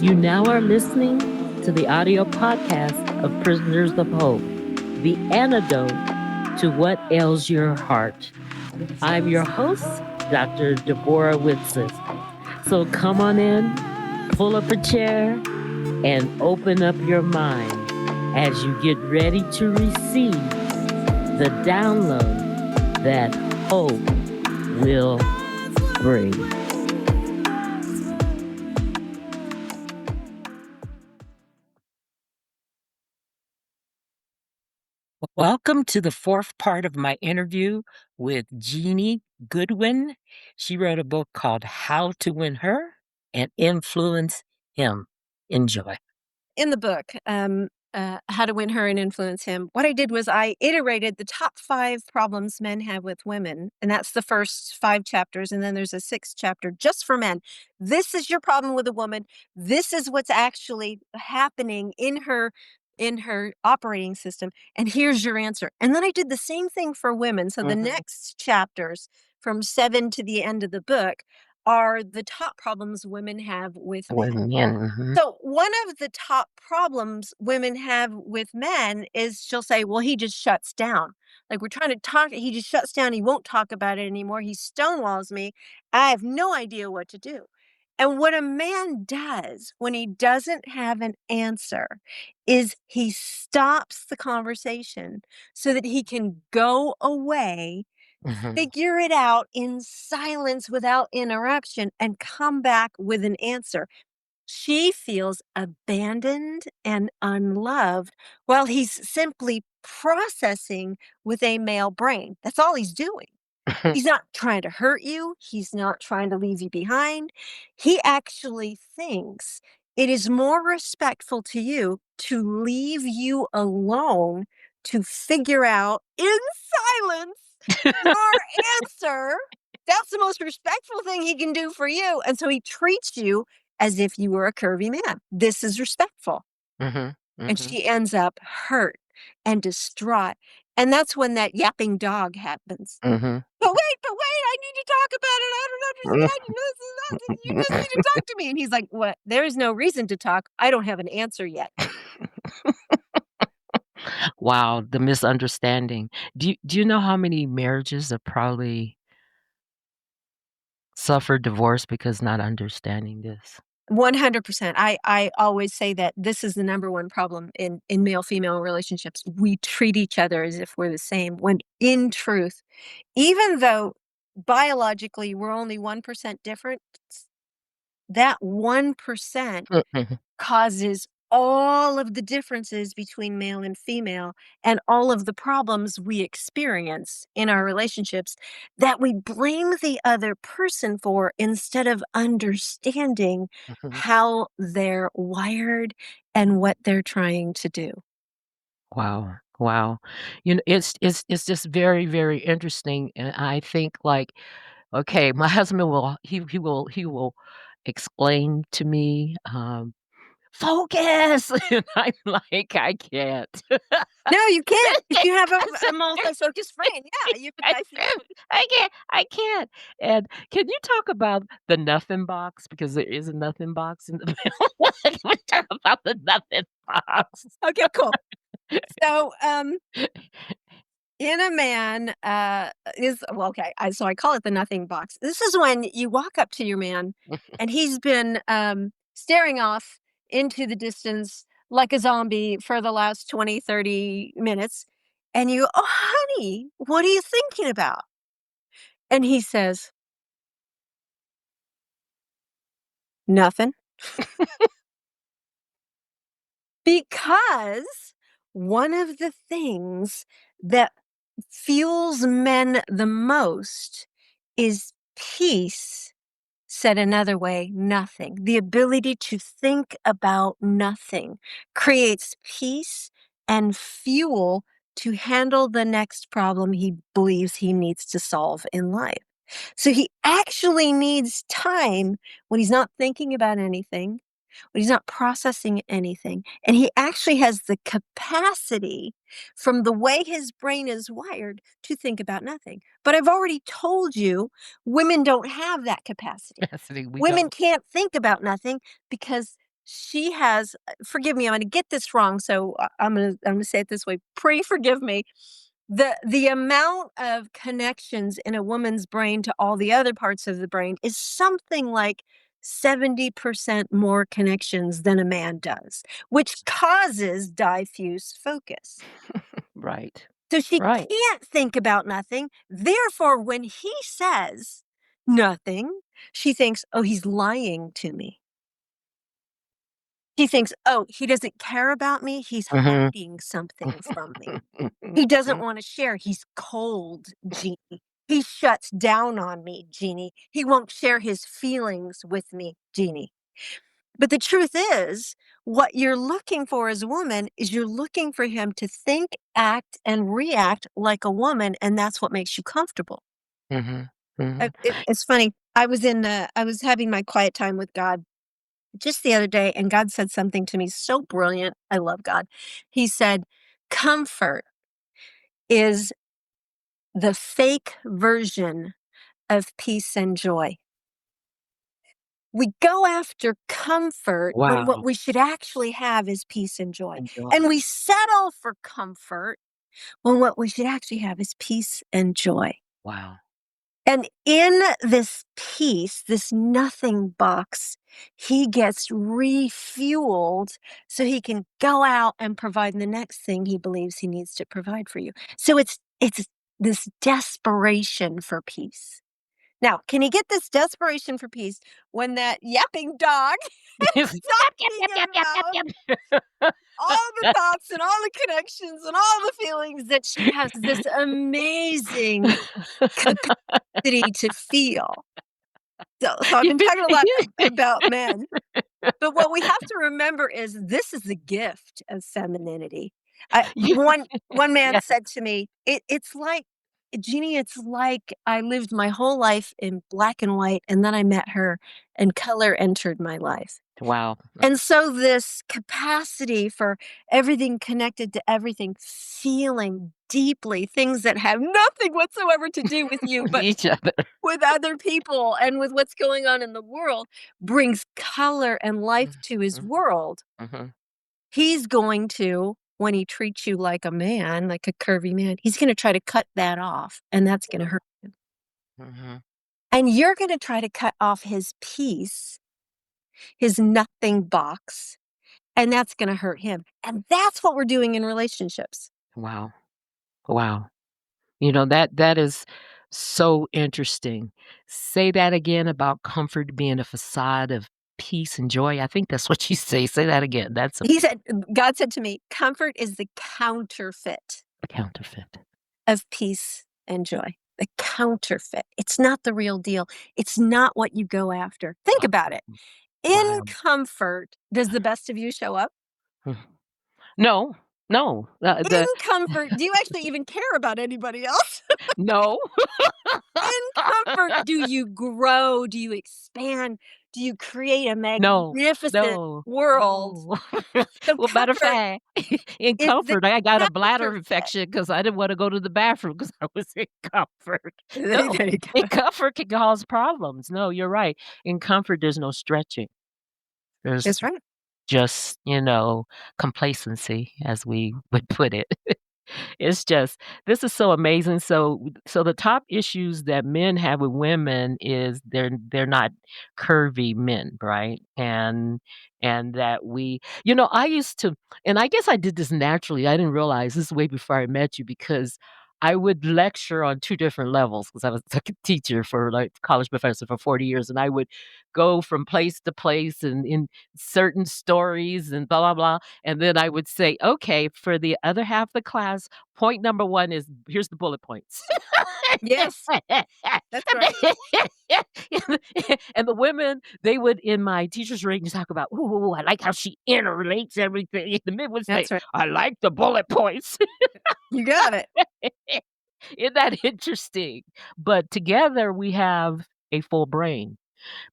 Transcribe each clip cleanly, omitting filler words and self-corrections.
You now are listening to the audio podcast of Prisoners of Hope, the antidote to what ails your heart. I'm your host, Dr. Debbora Whitson. So come on in, pull up a chair, and open up your mind as you get ready to receive the download that hope will bring. Welcome to the fourth part of my interview with Genie Goodwin. She wrote a book called How to Win Her and Influence Him. Enjoy. In the book, How to Win Her and Influence Him, what I did was I iterated the top 5 problems men have with women, and that's the first 5 chapters, and then there's a 6th chapter just for men. This is your problem with a woman. This is what's actually happening in her operating system, and here's your answer. And then I did the same thing for women. So the next chapters from 7 to the end of the book are the top problems women have with men. So one of the top problems women have with men is she'll say, well, he just shuts down. Like we're trying to talk, he just shuts down. He won't talk about it anymore. He stonewalls me. I have no idea what to do. And what a man does when he doesn't have an answer is he stops the conversation so that he can go away, figure it out in silence without interruption, and come back with an answer. She feels abandoned and unloved while he's simply processing with a male brain. That's all he's doing. He's not trying to hurt you. He's not trying to leave you behind. He actually thinks it is more respectful to you to leave you alone to figure out in silence your answer. That's the most respectful thing he can do for you. And so he treats you as if you were a curvy man. This is respectful. And she ends up hurt and distraught. And that's when that yapping dog happens. But wait, I need to talk about it. I don't understand. You just need to talk to me. And he's like, what? There is no reason to talk. I don't have an answer yet. Wow, the misunderstanding. Do you know how many marriages have probably suffered divorce because not understanding this? 100%. I always say that this is the number one problem in male-female relationships. We treat each other as if we're the same, when in truth, even though biologically we're only 1% different, that 1% causes all of the differences between male and female and all of the problems we experience in our relationships that we blame the other person for instead of understanding how they're wired and what they're trying to do. Wow. Wow. It's just very, very interesting. And I think like, okay, my husband will explain to me, focus. And I'm like, I can't. No, you can't. If you have a multi-focus brain, yeah, you could. I can't. And can you talk about the nothing box? Because there is a nothing box in the middle. Can we talk about the nothing box? Okay, cool. So, in a man, okay, so I call it the nothing box. This is when you walk up to your man and he's been staring off into the distance like a zombie for the last 20, 30 minutes. And you, oh, honey, what are you thinking about? And he says, nothing. Because one of the things that fuels men the most is peace. Said another way, nothing. The ability to think about nothing creates peace and fuel to handle the next problem he believes he needs to solve in life. So he actually needs time when he's not thinking about anything, when he's not processing anything. And he actually has the capacity from the way his brain is wired to think about nothing. But I've already told you, women don't have that capacity. We Women don't. can't think about nothing because she has forgive me, I'm gonna get this wrong, so I'm gonna say it this way, forgive me. The amount of connections in a woman's brain to all the other parts of the brain is something like 70% more connections than a man does, which causes diffuse focus. Right. So she Right. can't think about nothing. Therefore, when he says nothing, she thinks, "Oh, he's lying to me." She thinks, "Oh, he doesn't care about me. He's Mhm. hiding something from me. He doesn't wanna share. He's cold, Genie. He shuts down on me, Genie. He won't share his feelings with me, Genie." But the truth is, what you're looking for as a woman is you're looking for him to think, act, and react like a woman, and that's what makes you comfortable. Mhm. Mhm. It's funny. I was having my quiet time with God just the other day, and God said something to me so brilliant. I love God. He said, "Comfort is the fake version of peace and joy." We go after comfort when what Wow. we should actually have is peace and joy. Enjoy. And we settle for comfort when what we should actually have is peace and joy. Wow. And in this peace, this nothing box, he gets refueled so he can go out and provide the next thing he believes he needs to provide for you. So it's this desperation for peace. Now, can he get this desperation for peace when that yapping dog Yep, is yep, talking yep, yep, yep, about yep, yep. all the thoughts and all the connections and all the feelings that she has this amazing capacity to feel? So I've been talking a lot about men, but what we have to remember is this is the gift of femininity. You One man yeah. said to me, it's like Jeannie, it's like I lived my whole life in black and white, and then I met her, and color entered my life." Wow. And so this capacity for everything connected to everything, feeling deeply things that have nothing whatsoever to do with you, With but each other. with other people and with what's going on in the world, brings color and life Mm, to his mhm, world. mhm. He's going to, when he treats you like a man, like a curvy man, he's gonna try to cut that off, and that's gonna hurt him. Mhm. And you're gonna try to cut off his peace, his nothing box, and that's gonna hurt him. And that's what we're doing in relationships. Wow. Wow. That is so interesting. Say that again about comfort being a facade of peace and joy. I think that's what you say. Say that again. That's a He said God said to me, "Comfort is the counterfeit counterfeit. of peace and joy." The counterfeit. It's not the real deal. It's not what you go after. Think about it. In Wow. comfort, does the best of you show up? Hmm. No. No. In comfort, do you actually even care about anybody else? No. In comfort, do you grow? Do you expand? Do you create a No. magnificent No. world? No. So Well, matter of comfort fact, in is the comfort, I got a bladder counterfeit. infection because I didn't wanna go to the bathroom because I was in comfort. No, There you in go. comfort can cause problems. No, you're right. In comfort, there's no stretching. There's That's right. just, complacency, as we would put it. It's just this is so amazing. So the top issues that men have with women is they're not curvy men, right? And that I used to, and I guess I did this naturally. I didn't realize this way before I met you because I would lecture on two different levels because I was like a teacher for like college professor for 40 years and I would go from place to place and in certain stories and blah blah blah and then I would say, okay, for the other half of the class, point number 1 is here's the bullet points. Yes, that's right. And the women, they would in my teacher's ratings talk about, "Ooh, I like how she interrelates everything." The men would say, That's right. "I like the bullet points." You got it. Isn't that interesting? But together we have a full brain.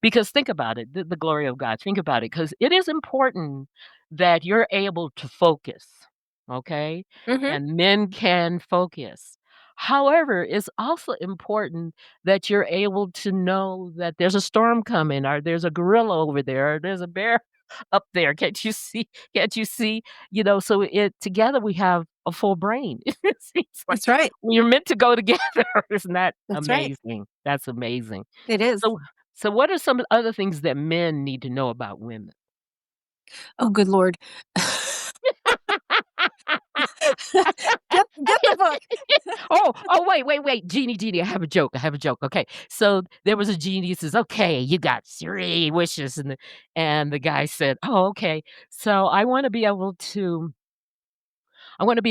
Because think about it, the glory of God, think about it, because it is important that you're able to focus, okay? Mhm. And men can focus. However, it's also important that you're able to know that there's a storm coming or there's a gorilla over there or there's a bear. up there. Can't you see? Can't you see? You know, so it together we have a full brain. It seems like That's right. we're meant to go together. Isn't that That's right. amazing? That's amazing. It is. So so what are some other things that men need to know about women? Oh, good Lord. Get the book. Oh, wait, Genie, I have a joke, okay. So, there was a genie who says, "Okay, you got 3 wishes," and the guy said, "Oh, okay. So, I wanna be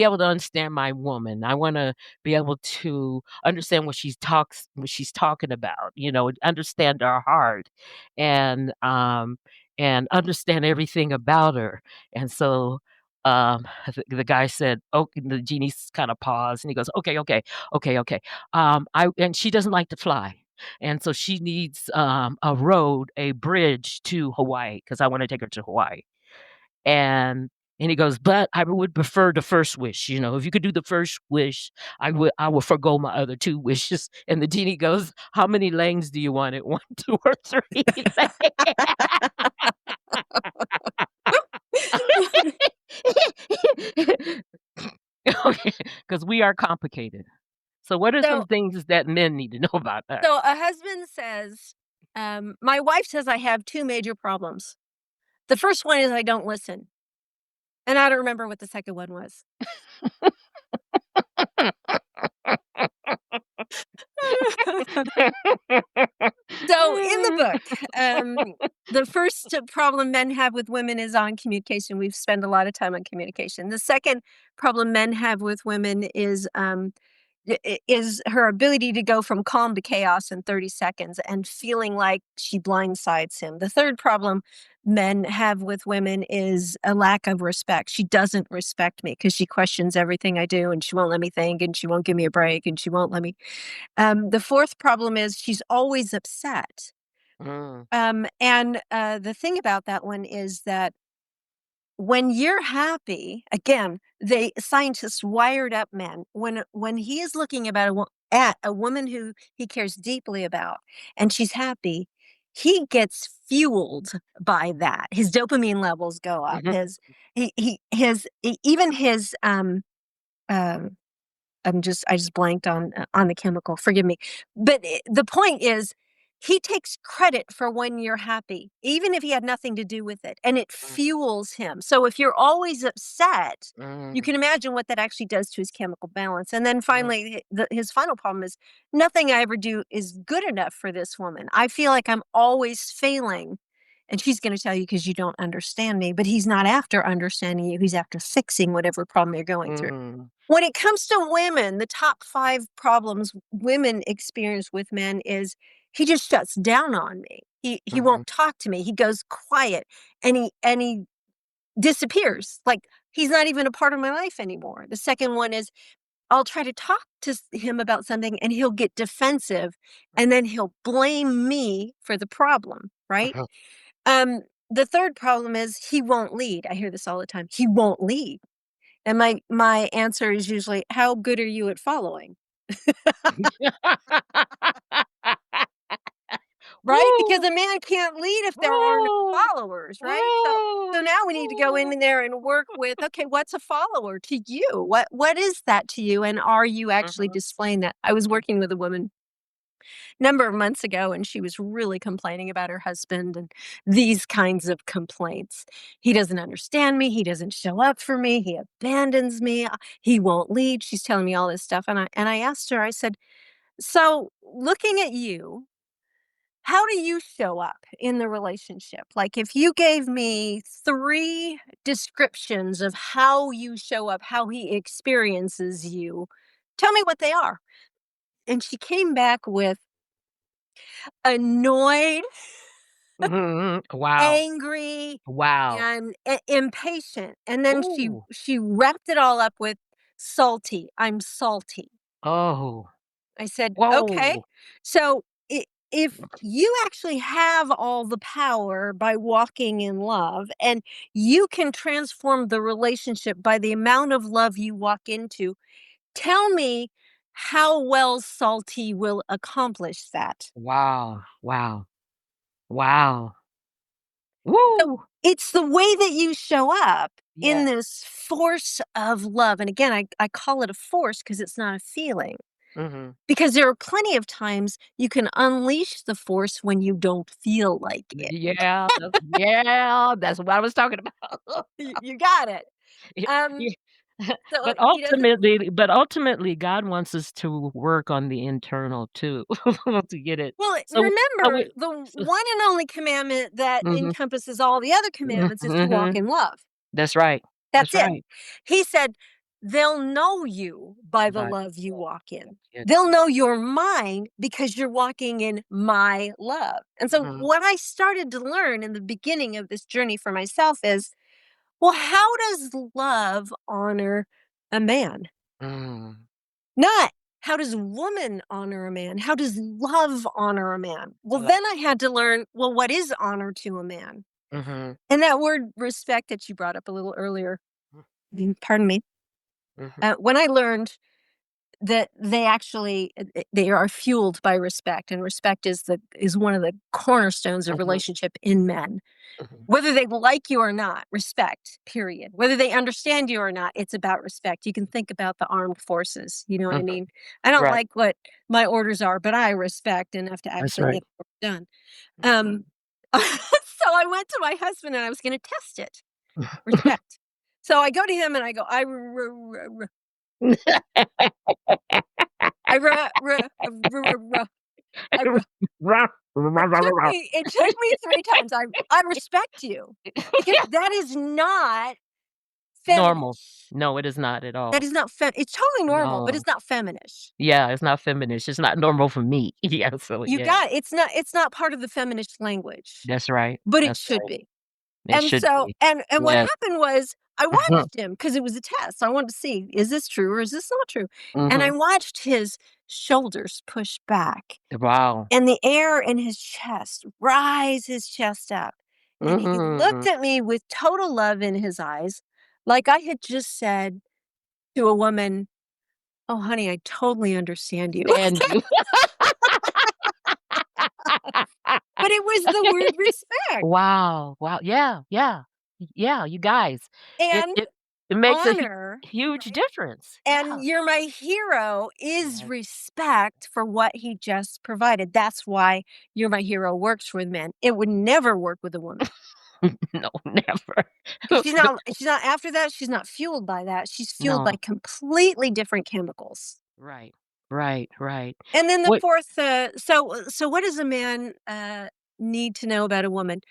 able to understand my woman. I wanna be able to understand what she's talking about, you know, understand her heart and understand everything about her." And so, the guy said, "Oh," the genie kinda paused, and he goes, "Okay. I and she doesn't like to fly, and so she needs, a bridge to Hawaii because I wanna take her to Hawaii." And and he goes, "But I would prefer the first wish, you know, if you could do the first wish, I will forgo my other 2 wishes." And the genie goes, "How many lanes do you want it? 1, 2, or 3?" Okay, 'cause we are complicated. So what are So some things that men need to know about us? so a husband says, "My wife says I have 2 major problems. The first one is I don't listen." And I don't remember what the second one was. So in the book, the first problem men have with women is on communication. We've spent a lot of time on communication. The second problem men have with women is her ability to go from calm to chaos in 30 seconds and feeling like she blindsides him. The third problem men have with women is a lack of respect. She doesn't respect me because she questions everything I do and she won't let me think and she won't give me a break and she won't let me. The fourth problem is she's always upset. Mm, The thing about that one is that when you're happy, again, they scientists wired up men. When he is looking at a woman who he cares deeply about, and she's happy, he gets fueled by that. His dopamine levels go up. mhm, Even his um I just blanked on the chemical, forgive me. But the point is, he takes credit for when you're happy, even if he had nothing to do with it, and it mm, fuels him. So if you're always upset, you mm, can imagine what that actually does to his chemical balance. And then mm, finally, his final problem is nothing I ever do is good enough for this woman. I feel like I'm always failing. And she's going to tell you because you don't understand me, but he's not after understanding you. He's after fixing whatever problem you're going through. mm, When it comes to women, the top 5 problems women experience with men is he just shuts down on me. He mhm, won't talk to me. He goes quiet and he disappears. Like he's not even a part of my life anymore. The second one is I'll try to talk to him about something and he'll get defensive and then he'll blame me for the problem, right? mhm. Um the third problem is he won't lead. I hear this all the time. He won't lead. And my answer is usually, "How good are you at following?" Right? Because Woo! a man can't lead if there are no Woo! followers, right? So Woo! now we need to go Woo! in there and work with, okay, what's a follower to you? What is that to you? And are you actually Mhm, displaying that? I was working with a woman number of months ago and she was really complaining about her husband and these kinds of complaints. He doesn't understand me, he doesn't show up for me, he abandons me, he won't lead. She's telling me all this stuff and I asked her, I said, "So, looking at you, how do you show up in the relationship? Like if you gave me 3 descriptions of how you show up, how he experiences you, tell me what they are." And she came back with annoyed, mhm. Wow. angry, Wow. and impatient, and then Ooh. she wrapped it all up with salty. "I'm salty." Oh. I said, "Okay, Whoa. so if you actually have all the power by walking in love, and you can transform the relationship by the amount of love you walk into, tell me how well salty will accomplish that." Wow. Wow. Wow. So Woo! It's the way that you show up in Yes. this force of love. And again, I call it a force because it's not a feeling. Mhm. Because there are plenty of times you can unleash the force when you don't feel like it. That's what I was talking about. You got it. Yeah, Um, yeah. so But he doesn't. ultimately, God wants us to work on the internal too to get it. Well, So so remember, we the so one and only commandment that Mhm, encompasses all the other commandments is to walk mhm. in love. That's right. That's That's it. right. He said, they'll know you by the By love you walk in. it. They'll know you're mine because you're walking in my love. And so, Mhm. what I started to learn in the beginning of this journey for myself is, well, how does love honor a man? Mm. Not how does woman honor a man? How does love honor a man? Well, Love then I had to learn, well, what is honor to a man? Mhm, And that word respect that you brought up a little earlier, pardon me, mhm, when I learned that they actually they are fueled by respect, and respect is one of the cornerstones of mhm, relationship in men. mhm, Whether they like you or not, respect, period. Whether they understand you or not, it's about respect. You can think about the armed forces, you know what I mhm. mean? I don't Right. like what my orders are, but I respect enough to That's actually right. get the work done. Mhm. So I went to my husband and I was gonna test it, respect. So I go to him and I go, I ru ru ru ru I ru it took me 3 times. I respect you because that is not Normal. feminish. No, it is not at That all. is not it's totally normal, but No. it's not feminish. Yeah, it's not feminist, it's not normal for me. Yeah, so You yeah. got it. It's not part of the feminist language, That's right. but it That's should right. be. It And should so be. and what Yes. happened was I Mhm, watched him because it was a test. I wanted to see, is this true or is this not true? And I mhm. watched his shoulders push back Wow. and the air in his chest rise his chest up. And he looked Mhm. at me with total love in his eyes, like I had just said to a woman, "Oh, honey, I totally understand you." Stand you. But it was the word respect Wow, wow. Yeah, yeah. Yeah, you guys, it and it it makes a honor, huge right? difference. And Yeah. "You're my hero" is Yes. respect for what he just provided. That's why "You're my hero" works with men. It would never work with a woman. No, never. 'Cause But she's not after that, she's not fueled by that. She's fueled by no. completely different chemicals. Right. Right, right. And then the What 4th, so what does a man, need to know about a woman?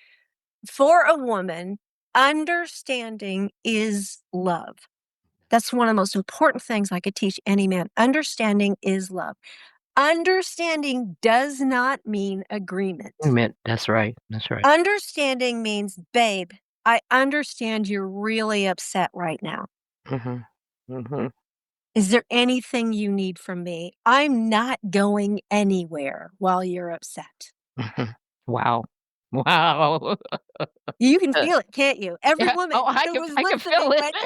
For a woman, understanding is love. That's one of the most important things I could teach any man. Understanding is love. Understanding does not mean you agreement. meant that's right, that's right. Understanding means, babe, I understand you're really upset right now. Mhm. Mhm. Is there anything you need from me? I'm not going anywhere while you're upset. Mhm. Wow. Wow. You can feel it, can't you? Every Yeah. Oh, woman who was I can listening feel it. went,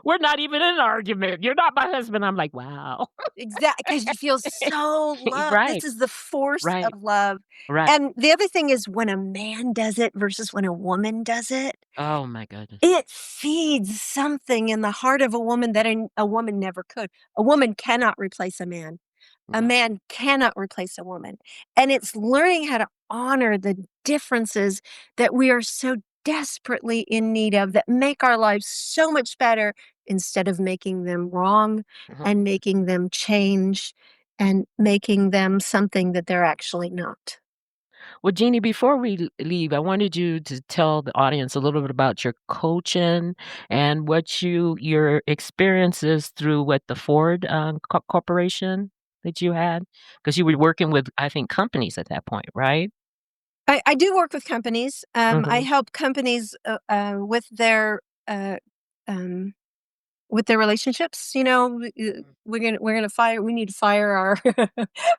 We're not even in an argument. You're not my husband. I'm like, "Wow." exactly, because you feel so loved. This Right, is the force right, of love. right. And the other thing is when a man does it versus when a woman does it, Oh my goodness. it feeds something in the heart of a woman that a woman never could. A woman cannot replace a man. A No. man cannot replace a woman. And it's learning how to honor the differences that we are so desperately in need of that make our lives so much better instead of making them wrong Mhm. and making them change and making them something that they're actually not. Well, Jeannie, before we leave, I wanted you to tell the audience a little bit about your coaching and what your experiences through what the Ford corporation that you had, because you were working with, I think, companies at that point, right? I do work with companies. I Hmm. help companies uh, um, with their relationships. You know, we're gonna fire. We need to fire our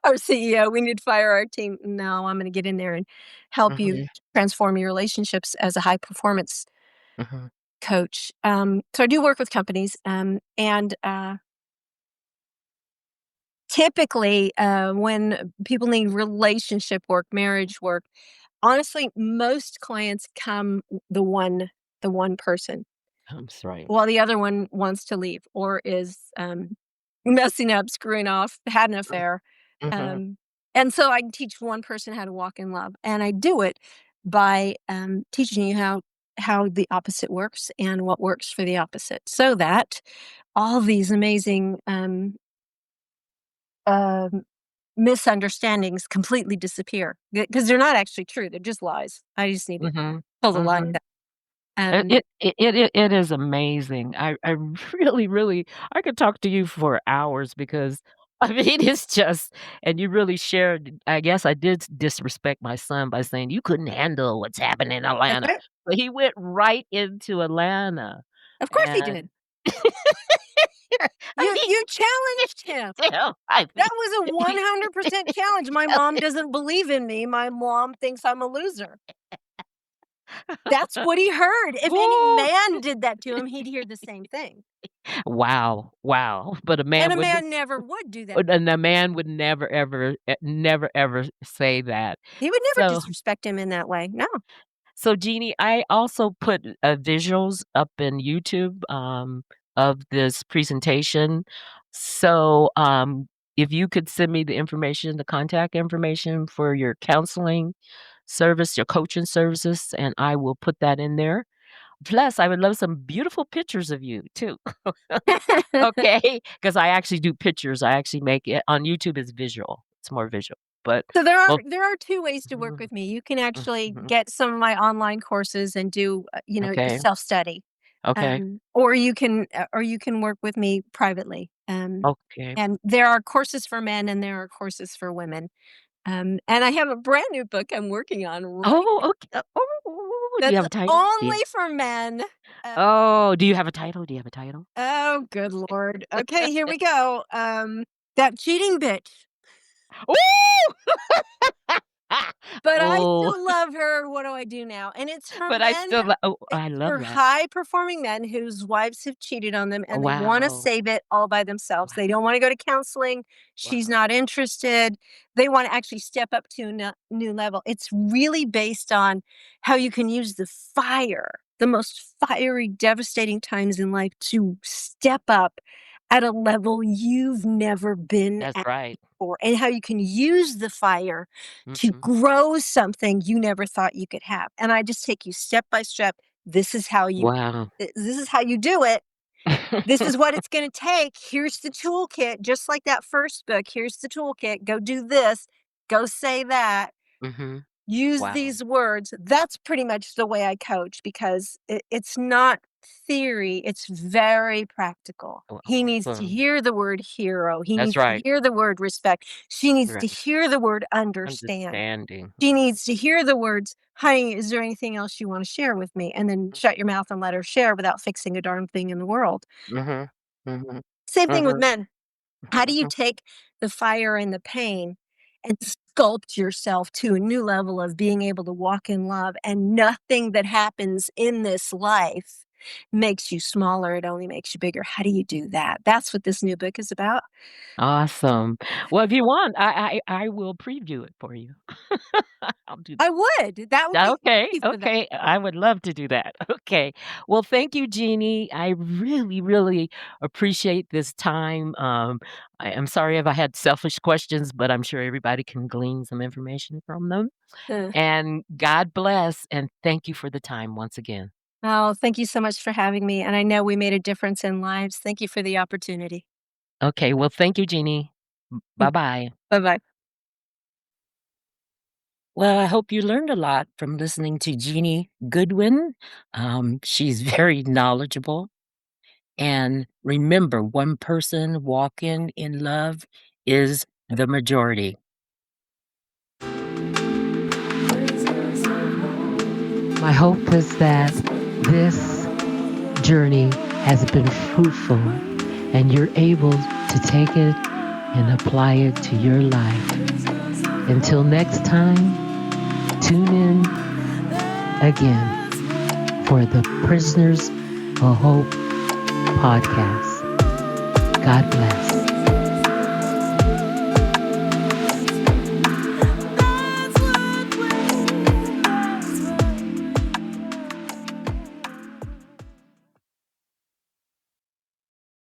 our CEO. We need to fire our team. No, I'm gonna get in there and help you Hmm. transform your relationships as a high performance Hmm. coach. So I do work with companies, and typically when people need relationship work, marriage work. honestly, most clients come the one person, That's right. while the other one wants to leave or is messing up, screwing off, had an affair. Mhm. And so I teach one person how to walk in love, and I do it by teaching you how the opposite works and what works for the opposite, so that all these amazing um, misunderstandings completely disappear because they're not actually true. They're just lies. I just need to Mhm. pull the lie Mhm. down. It Um, it it is amazing. I really, really I could talk to you for hours because, I mean, it's just and you really shared I guess I did disrespect my son by saying, "You couldn't handle what's happening in that's Atlanta." right. But he went right into Atlanta, Of course he and did. I You mean, you challenged him. still, I That mean, was a 100% challenge. My mom doesn't believe in me. My mom thinks I'm a loser. That's what he heard. If any Ooh. man did that to him, he'd hear the same thing. Wow, wow, but a And man a would man never would do that. and a man would never ever, never ever say that. He would never So disrespect him in that way. No. so Jeannie, I also put, visuals up in YouTube, of this presentation. So, if you could send me the information, the contact information for your counseling service, your coaching services, and I will put that in there. Plus, I would love some beautiful pictures of you too. Okay, because I actually do pictures. I actually make it on YouTube, it's visual. It's more visual, but So well there are 2 ways to work mhm, with me. You can actually mhm. get some of my online courses and do, a Okay, self-study. okay, Or you can work with me privately. okay. And there are courses for men and there are courses for women. And I have a brand new book I'm working on right Oh, okay. Oh, do you that's have a title? Do only you for men. Uh, Oh, do you have a title? Do you have a title? oh, good lord. Okay, here we go. That cheating bitch. Ooh! But I Oh, still love her. What do I do now? And it's for but I men. still li oh, It's I love for that. high performing men whose wives have cheated on them and they want to Wow. save it all by themselves. They don't Wow, want to go to counseling. She's wow. not interested. They want to actually step up to a new level. It's really based on how you can use the fire, the most fiery, devastating times in life to step up at a level you've never been That's at right. before, and how you can use the fire to Mhm. grow something you never thought you could have. And I just take you step by step. This is how you Wow. this is how you do it. This is what it's going to take. Here's the toolkit, just like that first book. Here's the toolkit. Go do this. Go say that. Mhm. Use Wow. these words. That's pretty much the way I coach because it's not theory, it's very practical. Oh, He needs to awesome. hear the word hero. He That's needs to right. hear the word respect. She needs to Right. hear the word understand. Understanding. She needs to hear the words, "Honey, is there anything else you wanna share with me?" And then shut your mouth and let her share without fixing a darn thing in the world. Mhm. Mhm. Same thing with Mhm. men. How do you Mhm. take the fire and the pain and sculpt yourself to a new level of being able to walk in love, and nothing that happens in this life makes you smaller, it only makes you bigger. How do you do that? That's what this new book is about. Awesome. Well, if you want, I will preview it for you. I'll do I that. would. That would be Okay, thank you for that. okay. I would love to do that. Okay. Well, thank you, Jeannie. I really, really appreciate this time. I am sorry if I had selfish questions, but I'm sure everybody can glean some information from them. Uh, And God bless, and thank you for the time once again. oh, thank you so much for having me, and I know we made a difference in lives. Thank you for the opportunity. Okay. Well, thank you, Jeannie. Bye bye. Bye-bye. Well, I hope you learned a lot from listening to Genie Goodwin. She's very knowledgeable. And remember, one person walking in love is the majority. My hope is that this journey has been fruitful and you're able to take it and apply it to your life. Until next time, tune in again for the Prisoners of Hope podcast. God bless.